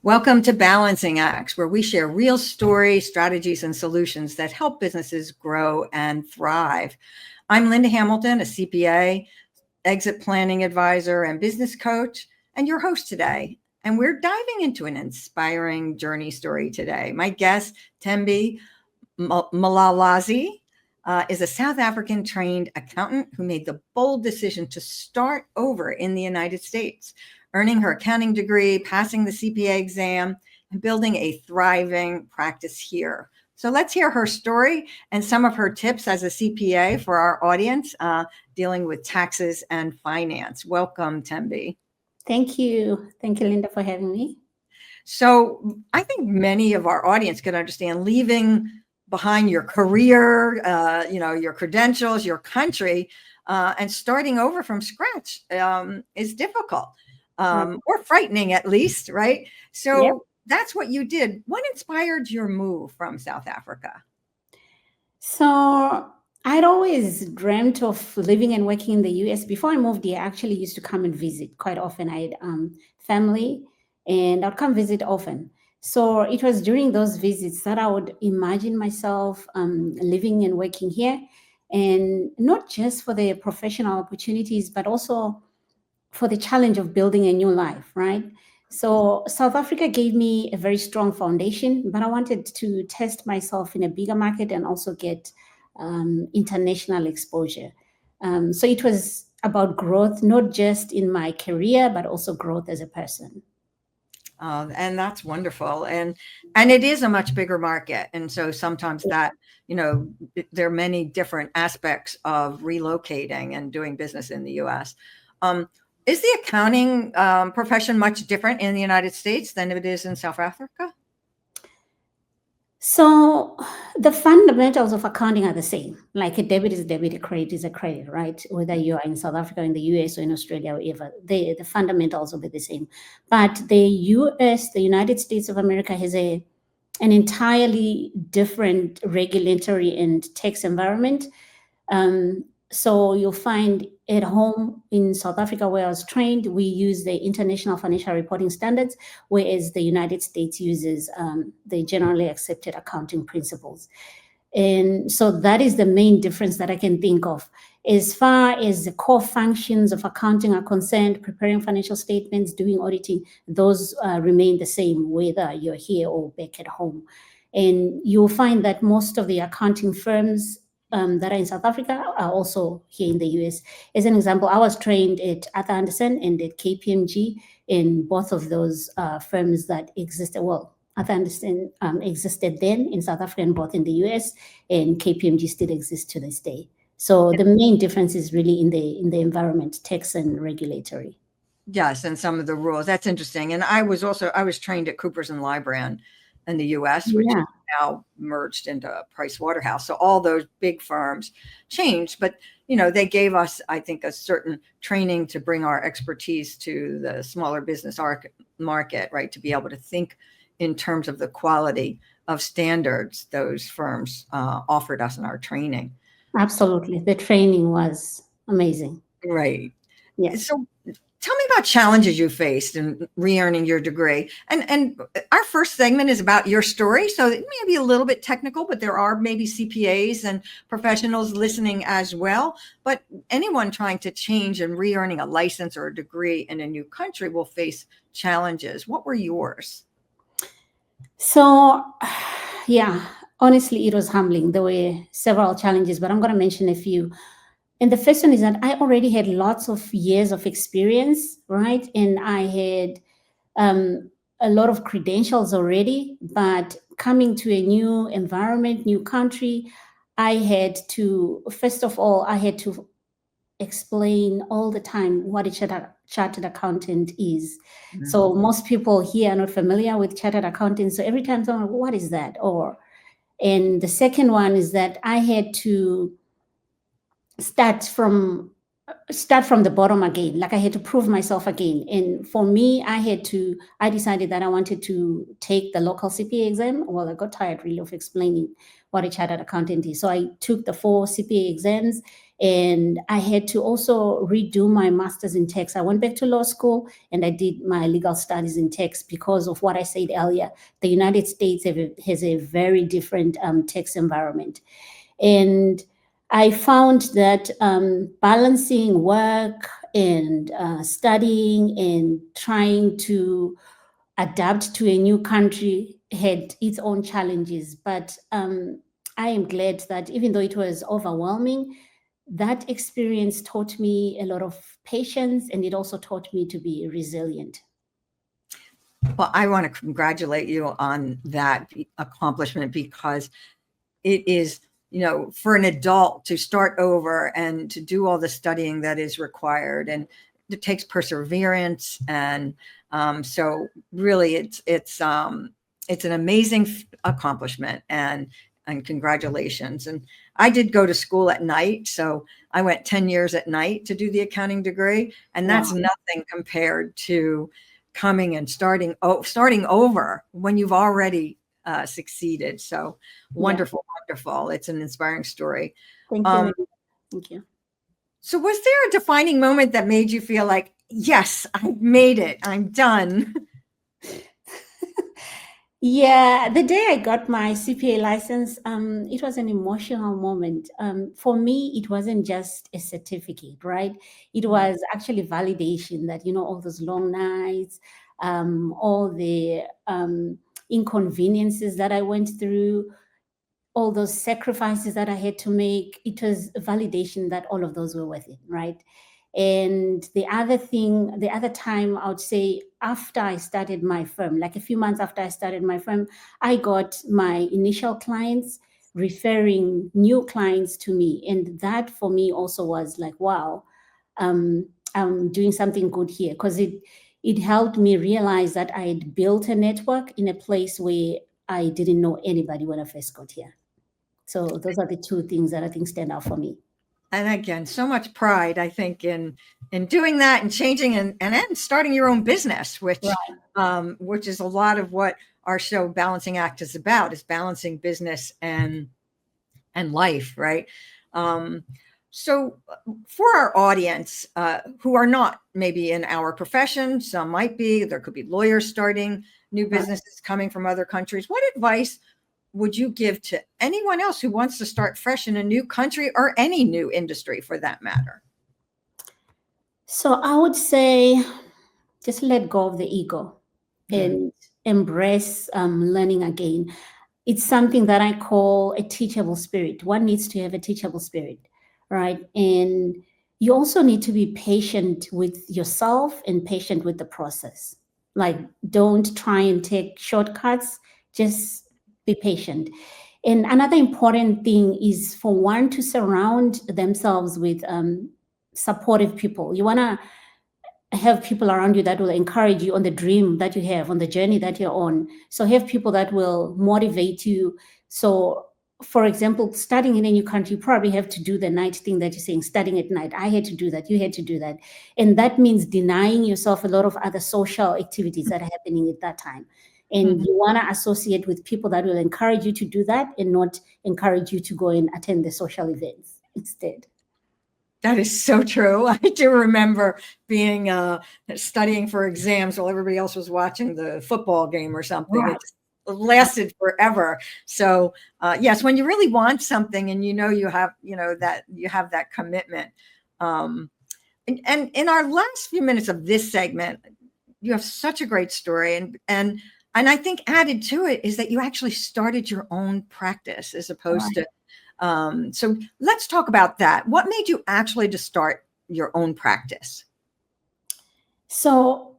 Welcome to Balancing Acts, where we share real stories, strategies, and solutions that help businesses grow and thrive. I'm Linda Hamilton, a CPA, exit planning advisor, and business coach, and your host today. And we're diving into an inspiring journey story today. My guest, Thembi Malalazi, is a South African trained accountant who made the bold decision to start over in the United States, earning her accounting degree, passing the CPA exam, and building a thriving practice here. So let's hear her story and some of her tips as a CPA for our audience dealing with taxes and finance. Welcome, Thembi. Thank you. Thank you, Linda, for having me. So I think many of our audience can understand leaving behind your career, your credentials, your country, and starting over from scratch is difficult or frightening at least, right? So Yep. that's what you did. What inspired your move from South Africa? So I'd always dreamt of living and working in the US. Before I moved here, I actually used to come and visit quite often. I had family and I'd come visit often. So it was during those visits that I would imagine myself living and working here. And not just for the professional opportunities, but also for the challenge of building a new life, right? So South Africa gave me a very strong foundation, but I wanted to test myself in a bigger market and also get international exposure. So it was about growth, not just in my career, but also growth as a person. And that's wonderful. And it is a much bigger market. And so sometimes that, there are many different aspects of relocating and doing business in the US. Is the accounting profession much different in the United States than it is in South Africa? So the fundamentals of accounting are the same. Like a debit is a debit, a credit is a credit, right? Whether you are in South Africa, in the US, or in Australia, or wherever, the fundamentals will be the same. But the US, the United States of America, has an entirely different regulatory and tax environment. So you'll find at home in South Africa, where I was trained, we use the International Financial Reporting Standards, whereas the United States uses the generally accepted accounting principles. And so that is the main difference that I can think of. As far as the core functions of accounting are concerned, preparing financial statements, doing auditing, those remain the same whether you're here or back at home. And you'll find that most of the accounting firms that are in South Africa are also here in the US. As an example, I was trained at Arthur Andersen and at KPMG, in both of those firms that existed. Well, Arthur Andersen existed then in South Africa and both in the US, and KPMG still exists to this day. So the main difference is really in the environment, tax and regulatory. Yes, and some of the rules. That's interesting. And I was trained at Coopers and Lybrand in the US, which is now merged into Price Waterhouse. So all those big firms changed, but they gave us, I think, a certain training to bring our expertise to the smaller business market, right? To be able to think in terms of the quality of standards those firms offered us in our training. Absolutely. The training was amazing. Right. Yes. So tell me about challenges you faced in re-earning your degree. And our first segment is about your story. So it may be a little bit technical, but there are maybe CPAs and professionals listening as well. But anyone trying to change and re-earning a license or a degree in a new country will face challenges. What were yours? So, yeah, honestly, it was humbling. There were several challenges, but I'm going to mention a few. And the first one is that I already had lots of years of experience, right? And I had a lot of credentials already, but coming to a new environment, new country, I had to, first of all, I had to explain all the time what a chartered accountant is. Mm-hmm. So most people here are not familiar with chartered accountants. So every time someone, what is that? And the second one is that I had to start from the bottom again. Like I had to prove myself again. And for me, I decided that I wanted to take the local CPA exam. Well, I got tired really of explaining what a chartered accountant is. So I took the 4 CPA exams And I had to also redo my master's in tax. I went back to law school and I did my legal studies in tax because of what I said earlier. The United States has a very different tax environment. And I found that balancing work and studying and trying to adapt to a new country had its own challenges. But I am glad that even though it was overwhelming, that experience taught me a lot of patience, and it also taught me to be resilient. Well, I want to congratulate you on that accomplishment, because it is, for an adult to start over and to do all the studying that is required, and it takes perseverance. And so really it's an amazing accomplishment, and congratulations. And I did go to school at night, so I went 10 years at night to do the accounting degree, and that's Wow. nothing compared to coming and starting over when you've already succeeded. So wonderful, wonderful. It's an inspiring story. Thank you. Thank you. So was there a defining moment that made you feel like, yes, I made it, I'm done? Yeah, the day I got my CPA license, it was an emotional moment. For me, it wasn't just a certificate, right? It was actually validation that, all those long nights, all the inconveniences that I went through, all those sacrifices that I had to make. It was validation that all of those were worth it, right? And the other time, I would say, after I started my firm, like a few months after I started my firm, I got my initial clients referring new clients to me. And that for me also was like, wow, I'm doing something good here, because it helped me realize that I had built a network in a place where I didn't know anybody when I first got here. So those are the two things that I think stand out for me. And again, so much pride, I think, in doing that and changing and then starting your own business, which is a lot of what our show Balancing Act is about, is balancing business and life, right? So for our audience who are not maybe in our profession, some might be, there could be lawyers starting new businesses coming from other countries. What advice would you give to anyone else who wants to start fresh in a new country, or any new industry for that matter? So I would say just let go of the ego and embrace learning again. It's something that I call a teachable spirit. One needs to have a teachable spirit, right? And you also need to be patient with yourself and patient with the process. Like, don't try and take shortcuts, just be patient. And another important thing is for one to surround themselves with supportive people. You want to have people around you that will encourage you on the dream that you have, on the journey that you're on. So have people that will motivate you. So, for example, studying in a new country, you probably have to do the night thing that you're saying, studying at night. I had to do that. You had to do that. And that means denying yourself a lot of other social activities that are happening at that time. And you want to associate with people that will encourage you to do that and not encourage you to go and attend the social events instead. That is so true. I do remember being studying for exams while everybody else was watching the football game or something. Right. It lasted forever. So yes, when you really want something and you have that commitment. And in our last few minutes of this segment, you have such a great story, and I think added to it is that you actually started your own practice as opposed to. So let's talk about that. What made you actually to start your own practice? So,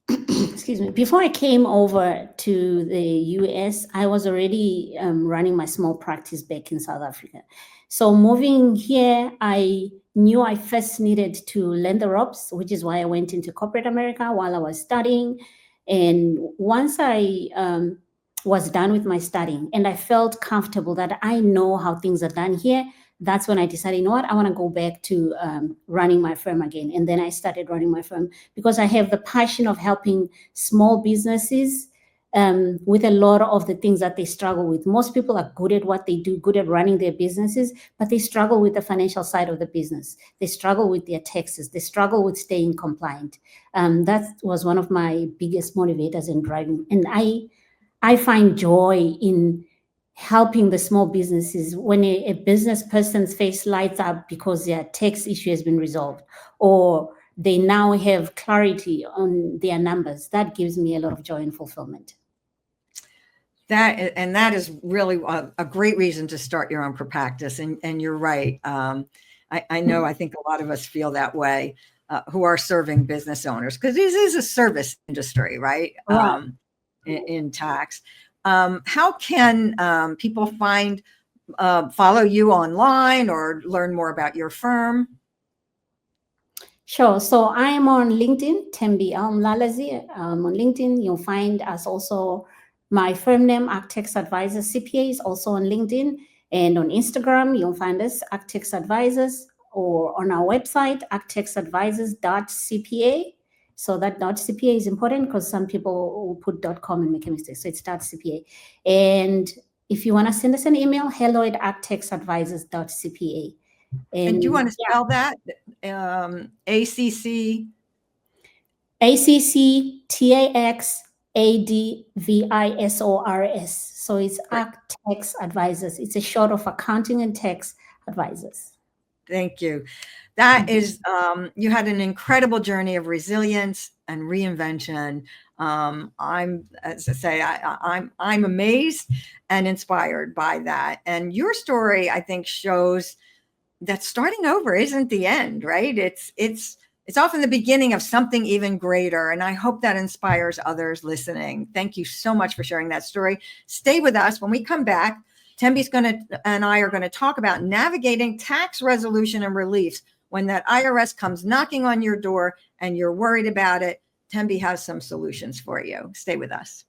excuse me, before I came over to the US, I was already running my small practice back in South Africa. So moving here, I knew I first needed to learn the ropes, which is why I went into corporate America while I was studying. And once I was done with my studying and I felt comfortable that I know how things are done here, that's when I decided, you know what, I want to go back to running my firm again. And then I started running my firm because I have the passion of helping small businesses with a lot of the things that they struggle with. Most people are good at what they do, good at running their businesses, but they struggle with the financial side of the business. They struggle with their taxes. They struggle with staying compliant. That was one of my biggest motivators in driving. And I find joy in helping the small businesses when a business person's face lights up because their tax issue has been resolved, or they now have clarity on their numbers. That gives me a lot of joy and fulfillment. That is really a great reason to start your own practice. And you're right. I know, I think a lot of us feel that way, who are serving business owners, because this is a service industry, right? Right. In tax. How can people follow you online or learn more about your firm? Sure. So I am on LinkedIn, Tembi Lalazi. On LinkedIn, you'll find us also. My firm name, Architects Advisors CPA, is also on LinkedIn. And on Instagram, you'll find us, Architects Advisors, or on our website, architectsadvisors.cpa. So that .cpa is important because some people will put .com and make a mistake. So it's .cpa. And if you want to send us an email, hello@architectsadvisors.cpa. And do you want to spell that? ACC? ACCTAXADVISORS. So it's Tax Advisors. It's a short of Accounting and Tax Advisors. Thank you. That is, you had an incredible journey of resilience and reinvention. As I say, I'm amazed and inspired by that. And your story, I think, shows that starting over isn't the end, right? It's often the beginning of something even greater. And I hope that inspires others listening. Thank you so much for sharing that story. Stay with us. When we come back, Tembi's and I are going to talk about navigating tax resolution and reliefs when that IRS comes knocking on your door and you're worried about it. Tembi has some solutions for you. Stay with us.